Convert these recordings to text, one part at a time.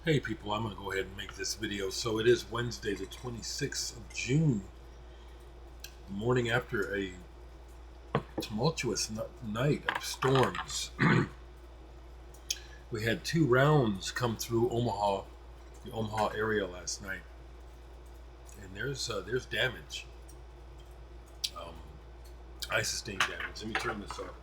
Hey people, I'm going to go ahead and make this video. So it is Wednesday, the 26th of June, the morning after a tumultuous night of storms. We had two rounds come through Omaha, the Omaha area last night, and there's damage. Um, I sustained damage. Let me turn this up.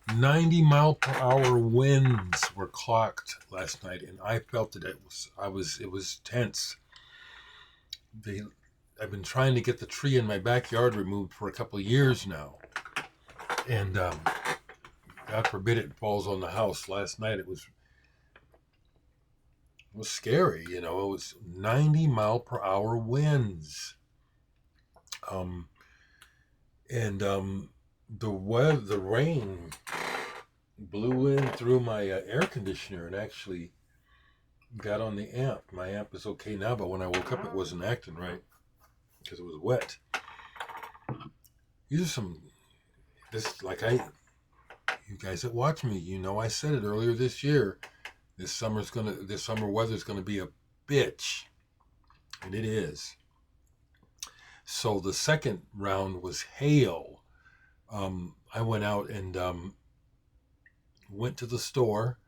90-mile-per-hour winds were clocked last night, and I felt it. It was tense. They I've been trying to get the tree in my backyard removed for a couple of years now, and God forbid it falls on the house. Last night it was scary. It was 90-mile-per-hour winds, um, and the rain blew in through my air conditioner and actually got on the amp. My amp is okay now, but when I woke up, it wasn't acting right because it was wet. These are some this like I You guys that watch me, I said it earlier this year. This summer weather's gonna be a bitch, and it is. So the second round was hail. I went out and went to the store.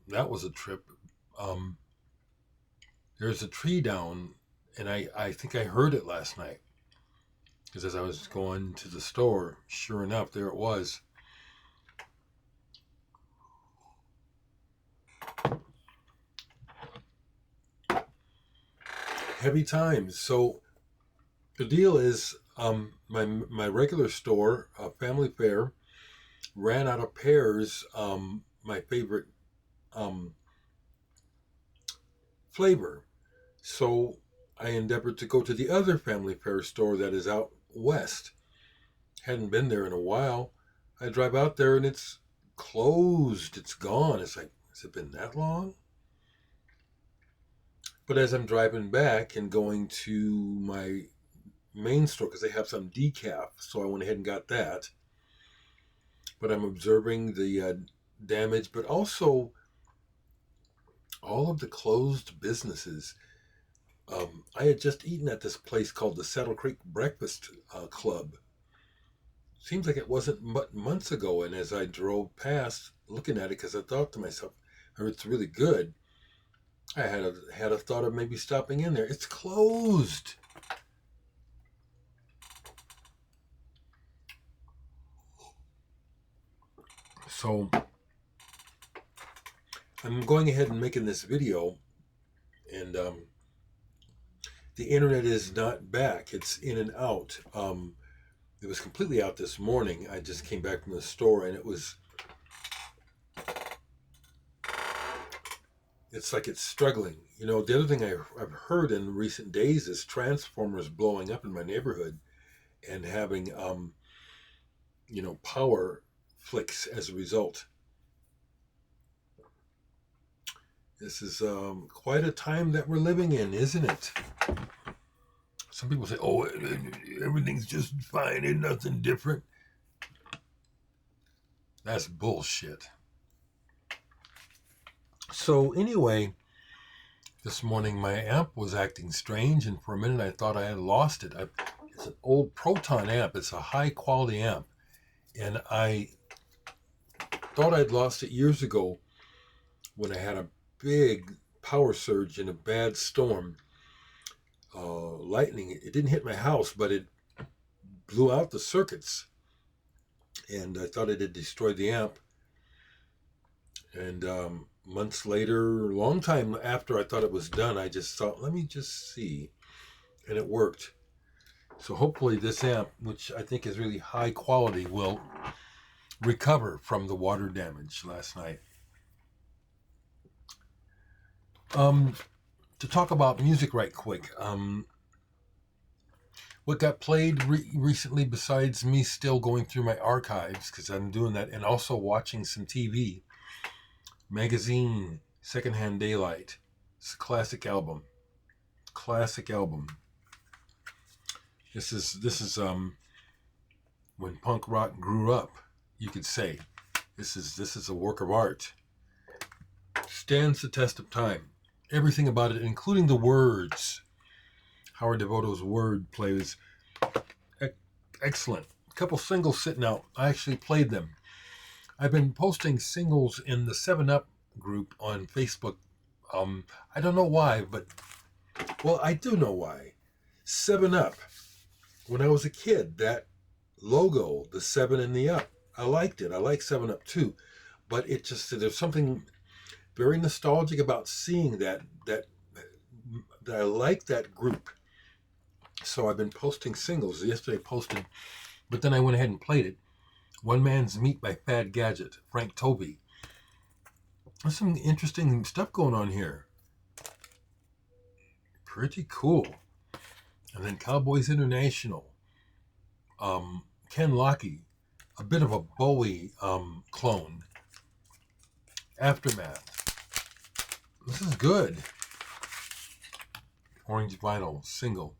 That was a trip. Um, there's a tree down, and I think I heard it last night because as I was going to the store, sure enough, there it was. Heavy times. So the deal is, my regular store, Family Fare, ran out of pears. My favorite um, flavor. So I endeavored to go to the other Family Fare store that is out west. Hadn't been there in a while. I drive out there and it's closed. It's gone. It's like, has it been that long? But as I'm driving back and going to my main store, because they have some decaf, so I went ahead and got that. But I'm observing the damage, but also all of the closed businesses. I had just eaten at this place called the Saddle Creek Breakfast Club. Seems like it wasn't months ago, and as I drove past looking at it, because I thought to myself, "Oh, it's really good," I had a thought of maybe stopping in there. It's closed. So I'm going ahead and making this video, and the internet is not back. It's in and out. It was completely out this morning. I just came back from the store, and it's like it's struggling. The other thing I've heard in recent days is transformers blowing up in my neighborhood and having, power flicks as a result. This is quite a time that we're living in, isn't it? Some people say, "Oh, everything's just fine. Ain't nothing different." That's bullshit. So anyway, this morning my amp was acting strange, and for a minute I thought I had lost it. It's an old Proton amp. It's a high quality amp, and I thought I'd lost it years ago when I had a big power surge in a bad storm. Lightning. It didn't hit my house, but it blew out the circuits, and I thought it had destroyed the amp. And months later, a long time after I thought it was done, I just thought, let me just see. And it worked. So hopefully this amp, which I think is really high quality, will recover from the water damage last night. To talk about music right quick, what got played recently, besides me still going through my archives, because I'm doing that, and also watching some TV, Magazine, Secondhand Daylight. It's a classic album. This is when punk rock grew up, you could say. This is a work of art. Stands the test of time. Everything about it, including the words. Howard Devoto's word play is excellent. A couple singles sitting out. I actually played them. I've been posting singles in the 7-Up group on Facebook. I don't know why, but, well, I do know why. 7-Up. When I was a kid, that logo, the 7 and the up, I liked it. I like 7-Up too. But it just, there's something very nostalgic about seeing that I like that group. So I've been posting singles. Yesterday I posted, but then I went ahead and played it. One Man's Meat by Fad Gadget, Frank Toby. There's some interesting stuff going on here. Pretty cool. And then Cowboys International. Ken Lockey, a bit of a Bowie clone. Aftermath. This is good. Orange vinyl, single.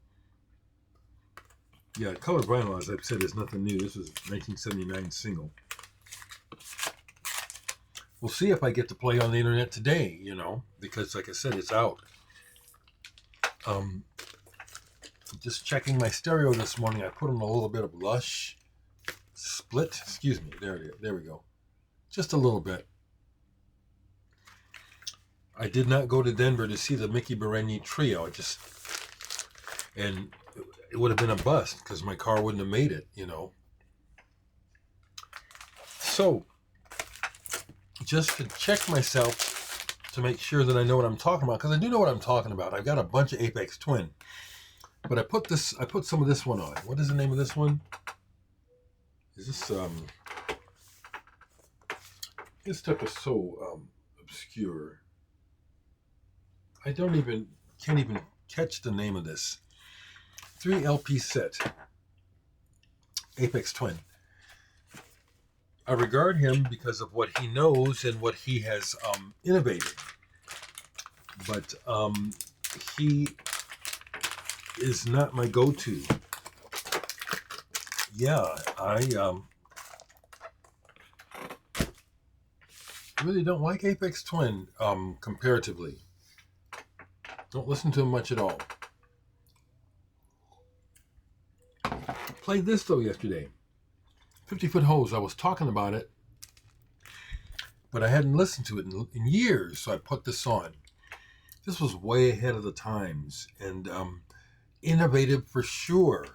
Yeah, color vinyl, as I've said, is nothing new. This was 1979 single. We'll see if I get to play on the internet today, because like I said, it's out. Just checking my stereo this morning. I put on a little bit of Lush split. Excuse me. There it is. There we go. Just a little bit. I did not go to Denver to see the Mickey Bereni trio. And it would have been a bust because my car wouldn't have made it, So, just to check myself to make sure that I know what I'm talking about, because I do know what I'm talking about. I've got a bunch of Apex Twin, but I put some of this one on. What is the name of this one? Is this this stuff is so obscure. I can't even catch the name of this. 3 LP set. Apex Twin. I regard him because of what he knows and what he has innovated. But he is not my go-to. Yeah, I really don't like Apex Twin comparatively. Don't listen to him much at all. Played this though yesterday. 50-Foot Hose. I was talking about it, but I hadn't listened to it in years, so I put this on. This was way ahead of the times and innovative for sure.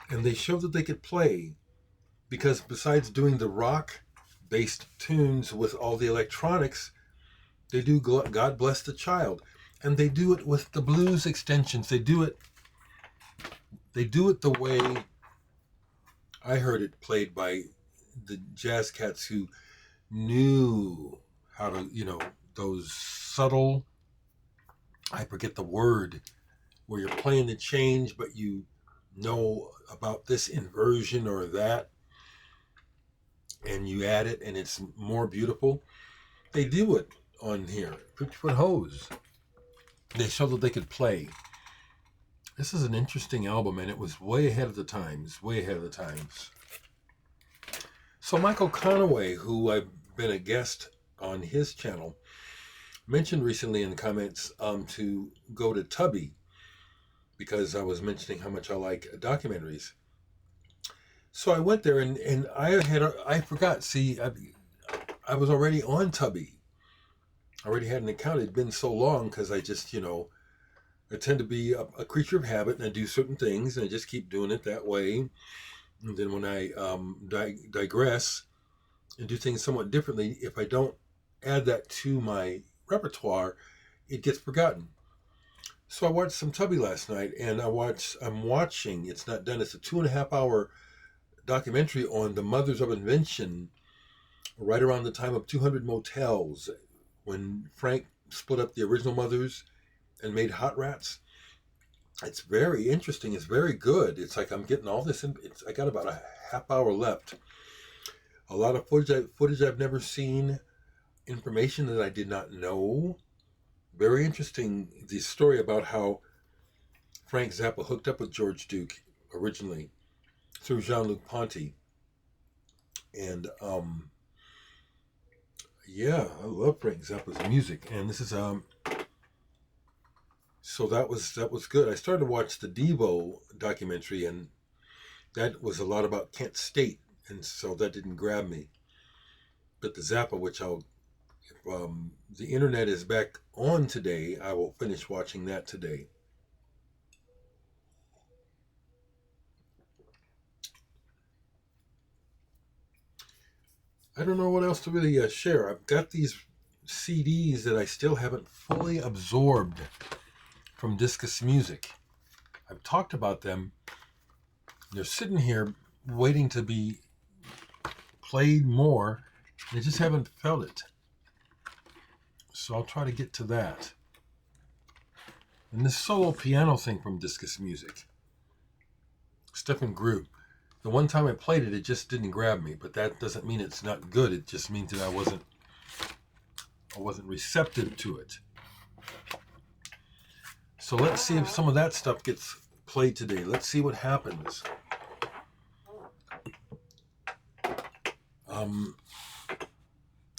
And they showed that they could play because besides doing the rock-based tunes with all the electronics, they do God Bless the Child. And they do it with the blues extensions. They do it the way I heard it played by the jazz cats who knew how to, those subtle, I forget the word, where you're playing the change, but you know about this inversion or that, and you add it, and it's more beautiful. They do it on here. 50-Foot Hose. They showed that they could play. This is an interesting album, and it was way ahead of the times. So Michael Conaway, who I've been a guest on his channel, mentioned recently in the comments to go to Tubby, because I was mentioning how much I like documentaries. So I went there, and I forgot. See, I was already on Tubby. I already had an account. It had been so long because I just, I tend to be a creature of habit, and I do certain things, and I just keep doing it that way. And then when I digress and do things somewhat differently, if I don't add that to my repertoire, it gets forgotten. So I watched some Tubby last night, and I'm watching, it's not done, it's a 2.5 hour documentary on the mothers of invention right around the time of 200 Motels, when Frank split up the original mothers and made Hot Rats. It's very interesting. It's very good. It's like I'm getting all this. I got about a half hour left. A lot of footage I've never seen. Information that I did not know. Very interesting. The story about how Frank Zappa hooked up with George Duke originally through Jean-Luc Ponty. And Yeah, I love Frank Zappa's music, and this is so that was good. I started to watch the Devo documentary, and that was a lot about Kent State, and so that didn't grab me. But the Zappa, which I'll if the internet is back on today, I will finish watching that today. I don't know what else to really share. I've got these CDs that I still haven't fully absorbed from Discus Music. I've talked about them. They're sitting here waiting to be played more. I just haven't felt it. So I'll try to get to that. And this solo piano thing from Discus Music, Stephen Group. The one time I played it, it just didn't grab me. But that doesn't mean it's not good. It just means that I wasn't receptive to it. So let's see if some of that stuff gets played today. Let's see what happens.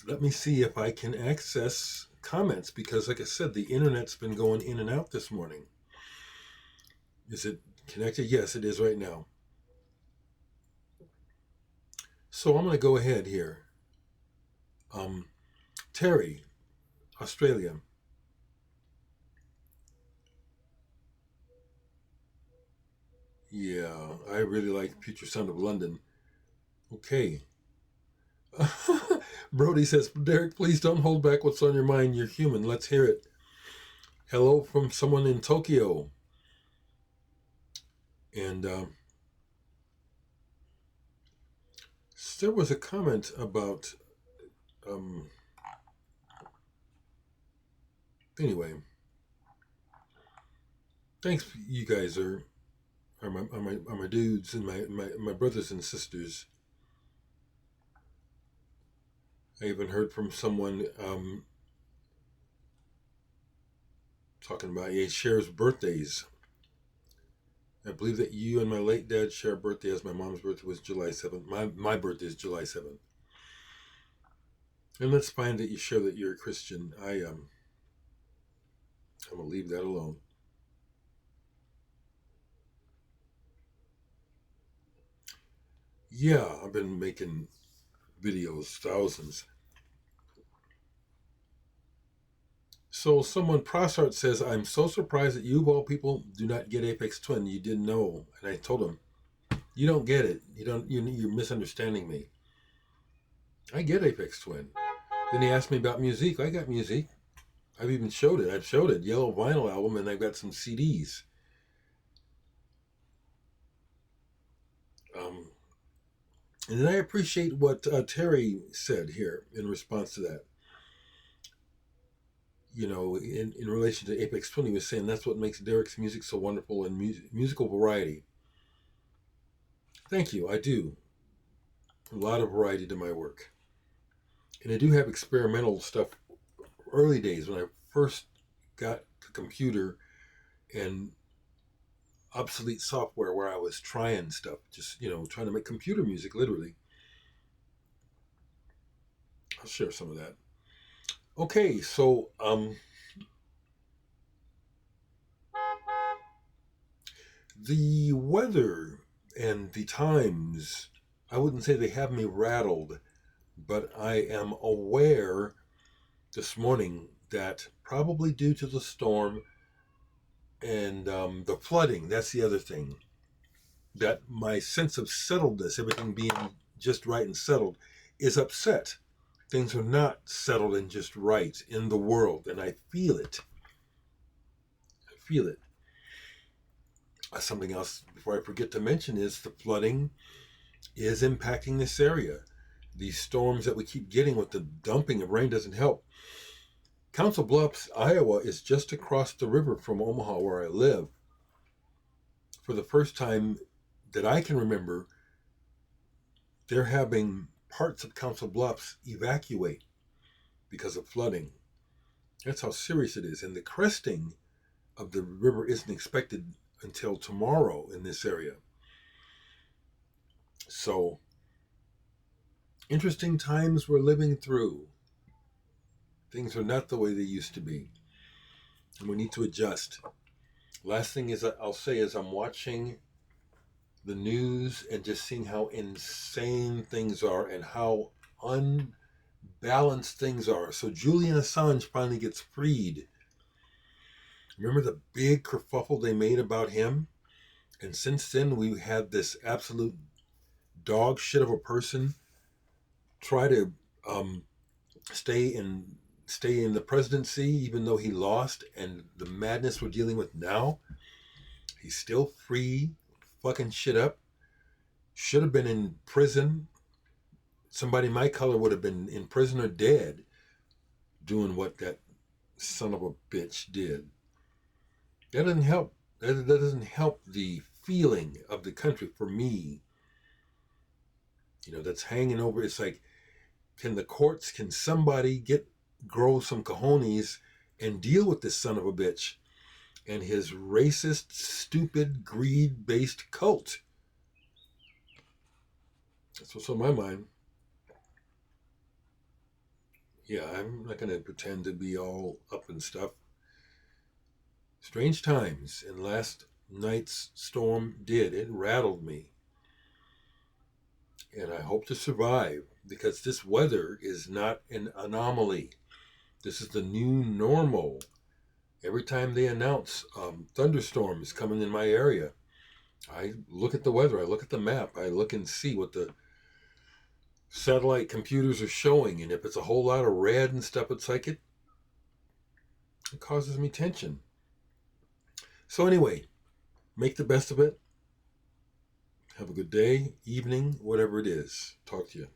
Let me see if I can access comments because, like I said, the internet's been going in and out this morning. Is it connected? Yes, it is right now. So I'm going to go ahead here. Terry, Australia. Yeah, I really like Future Sound of London. Okay. Brody says, Dereck, please don't hold back what's on your mind. You're human. Let's hear it. Hello from someone in Tokyo. And there was a comment about. Um, anyway, thanks. You guys are my dudes and my brothers and sisters. I even heard from someone talking about he shares birthdays. I believe that you and my late dad share a birthday, as my mom's birthday was July 7th. My birthday is July 7th. And let's find that you share that you're a Christian. I'm gonna leave that alone. Yeah, I've been making videos, thousands. So someone Prosart says, I'm so surprised that you of all people do not get Apex Twin. You didn't know. And I told him, you don't get it. You're misunderstanding me. I get Apex Twin. Then he asked me about music. I got music. I've even showed it. I've showed it. Yellow vinyl album, and I've got some CDs. Um, and then I appreciate what Terry said here in response to that. In relation to Apex Twin, he was saying that's what makes Dereck's music so wonderful and musical variety. Thank you. I do. A lot of variety to my work. And I do have experimental stuff early days when I first got the computer and obsolete software where I was trying stuff, just, trying to make computer music literally. I'll share some of that. Okay, so the weather and the times, I wouldn't say they have me rattled, but I am aware this morning that probably due to the storm and the flooding, that's the other thing, that my sense of settledness, everything being just right and settled, is upset. Things are not settled and just right in the world, and I feel it. I feel it. Something else before I forget to mention is the flooding is impacting this area. These storms that we keep getting with the dumping of rain doesn't help. Council Bluffs, Iowa is just across the river from Omaha where I live. For the first time that I can remember, they're having parts of Council Bluffs evacuate because of flooding. That's how serious it is. And the cresting of the river isn't expected until tomorrow in this area. So, interesting times we're living through. Things are not the way they used to be, and we need to adjust. Last thing is I'll say is I'm watching the news and just seeing how insane things are and how unbalanced things are. So Julian Assange finally gets freed. Remember the big kerfuffle they made about him? And since then, we had this absolute dog shit of a person try to um, stay in the presidency, even though he lost. And the madness we're dealing with now, he's still free, fucking shit up. Should have been in prison. Somebody my color would have been in prison or dead doing what that son of a bitch did. That doesn't help. That doesn't help the feeling of the country for me. That's hanging over. It's like, can somebody grow some cojones and deal with this son of a bitch and his racist, stupid, greed-based cult? That's what's on my mind. Yeah, I'm not going to pretend to be all up and stuff. Strange times, and last night's storm it rattled me. And I hope to survive, because this weather is not an anomaly. This is the new normal. Every time they announce thunderstorms coming in my area, I look at the weather, I look at the map, I look and see what the satellite computers are showing. And if it's a whole lot of red and stuff, it's like it causes me tension. So anyway, make the best of it. Have a good day, evening, whatever it is. Talk to you.